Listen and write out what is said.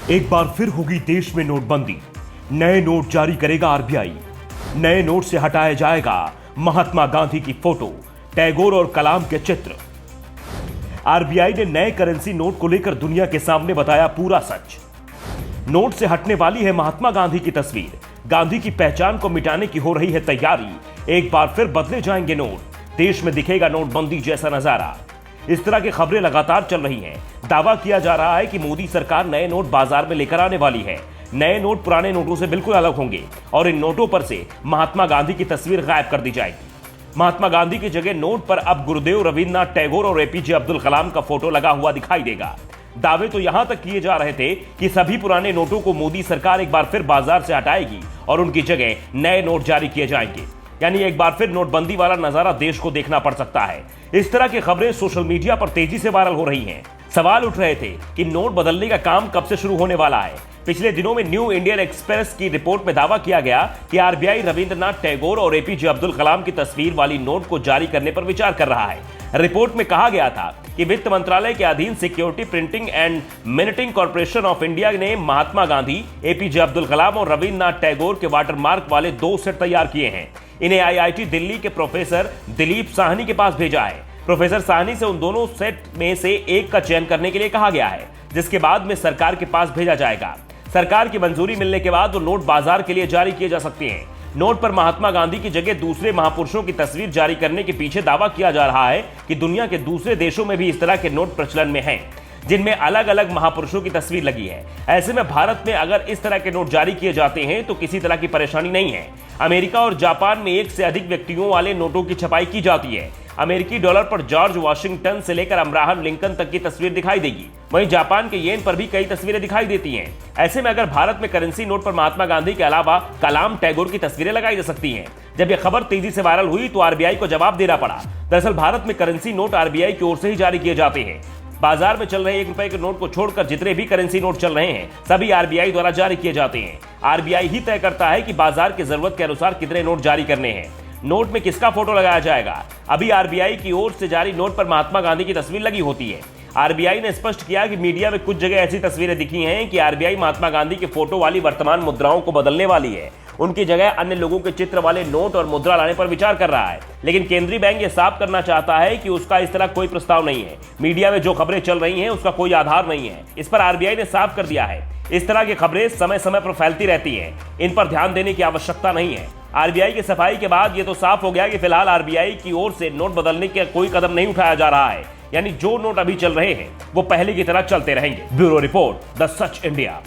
एक बार फिर होगी देश में नोटबंदी। नए नोट जारी करेगा आरबीआई। नए नोट से हटाया जाएगा महात्मा गांधी की फोटो, टैगोर और कलाम के चित्र। आरबीआई ने नए करेंसी नोट को लेकर दुनिया के सामने बताया पूरा सच। नोट से हटने वाली है महात्मा गांधी की तस्वीर। गांधी की पहचान को मिटाने की हो रही है तैयारी। एक बार फिर बदले जाएंगे नोट। देश में दिखेगा नोटबंदी जैसा नजारा। इस तरह की खबरें लगातार चल रही हैं। दावा किया जा रहा है कि मोदी सरकार नए नोट बाजार में लेकर आने वाली है। नए नोट पुराने नोटों से बिल्कुल अलग होंगे और इन नोटों पर से महात्मा गांधी की तस्वीर गायब कर दी जाएगी। महात्मा गांधी की जगह नोट पर अब गुरुदेव, रविन्द्रनाथ टैगोर और एपीजे अब्दुल कलाम का फोटो लगा हुआ दिखाई देगा। दावे तो यहां तक किए जा रहे थे कि सभी पुराने नोटों को मोदी सरकार एक बार फिर बाजार से हटाएगी और उनकी जगह नए नोट जारी किए जाएंगे। यानी एक बार फिर नोटबंदी वाला नजारा देश को देखना पड़ सकता है। इस तरह की खबरें सोशल मीडिया पर तेजी से वायरल हो रही हैं। सवाल उठ रहे थे कि नोट बदलने का काम कब से शुरू होने वाला है। पिछले दिनों में न्यू इंडियन एक्सप्रेस की रिपोर्ट में दावा किया गया कि आरबीआई रविन्द्रनाथ टैगोर और एपीजे अब्दुल कलाम की तस्वीर वाली नोट को जारी करने पर विचार कर रहा है। रिपोर्ट में कहा गया था कि वित्त मंत्रालय के अधीन security printing and minting corporation of India ने महात्मा गांधी, एपीजे अब्दुल कलाम और रविन्द्रनाथ टैगोर के वाटरमार्क वाले 2 सेट तैयार किए हैं। इन्हें आईआईटी दिल्ली के प्रोफेसर दिलीप साहनी के पास भेजा है। प्रोफेसर साहनी से उन दोनों सेट में से एक का चयन करने के लिए कहा गया है, जिसके बाद में सरकार के पास भेजा जाएगा। सरकार की मंजूरी मिलने के बाद वो नोट बाजार के लिए जारी किए जा सकते हैं। नोट पर महात्मा गांधी की जगह दूसरे महापुरुषों की तस्वीर जारी करने के पीछे दावा किया जा रहा है कि दुनिया के दूसरे देशों में भी इस तरह के नोट प्रचलन में हैं, जिनमें अलग अलग महापुरुषों की तस्वीर लगी है। ऐसे में भारत में अगर इस तरह के नोट जारी किए जाते हैं तो किसी तरह की परेशानी नहीं है। अमेरिका और जापान में 1 से अधिक व्यक्तियों वाले नोटों की छपाई की जाती है। अमेरिकी डॉलर पर जॉर्ज वाशिंगटन से लेकर अब्राहम लिंकन तक की तस्वीर दिखाई देगी। वहीं जापान के येन पर भी कई तस्वीरें दिखाई देती हैं। ऐसे में अगर भारत में करेंसी नोट पर महात्मा गांधी के अलावा कलाम, टैगोर की तस्वीरें लगाई जा सकती हैं। जब यह खबर तेजी से वायरल हुई तो आरबीआई को जवाब देना पड़ा। दरअसल भारत में करेंसी नोट आरबीआई की ओर से ही जारी किए जाते हैं। बाजार में चल रहे 1 रुपए के नोट को छोड़कर जितने भी करेंसी नोट चल रहे हैं सभी आरबीआई द्वारा जारी किए जाते हैं। आरबीआई ही तय करता है कि बाजार की जरूरत के अनुसार कितने नोट जारी करने हैं। नोट में किसका फोटो लगाया जाएगा? अभी आरबीआई की ओर से जारी नोट पर महात्मा गांधी की तस्वीर लगी होती है। आरबीआई ने स्पष्ट किया कि मीडिया में कुछ जगह ऐसी तस्वीरें दिखी हैं कि आरबीआई महात्मा गांधी के फोटो वाली वर्तमान मुद्राओं को बदलने वाली है। उनकी जगह अन्य लोगों के चित्र वाले नोट और मुद्रा लाने पर विचार कर रहा है। लेकिन केंद्रीय बैंक यह साफ करना चाहता है कि उसका इस तरह कोई प्रस्ताव नहीं है। मीडिया में जो खबरें चल रही हैं उसका कोई आधार नहीं है। इस पर आरबीआई ने साफ कर दिया है, इस तरह की खबरें समय समय पर फैलती रहती हैं, इन पर ध्यान देने की आवश्यकता नहीं है। आरबीआई की सफाई के बाद ये तो साफ हो गया कि फिलहाल आरबीआई की ओर से नोट बदलने का कोई कदम नहीं उठाया जा रहा है। यानी जो नोट अभी चल रहे हैं वो पहले की तरह चलते रहेंगे। Bureau report, the such India.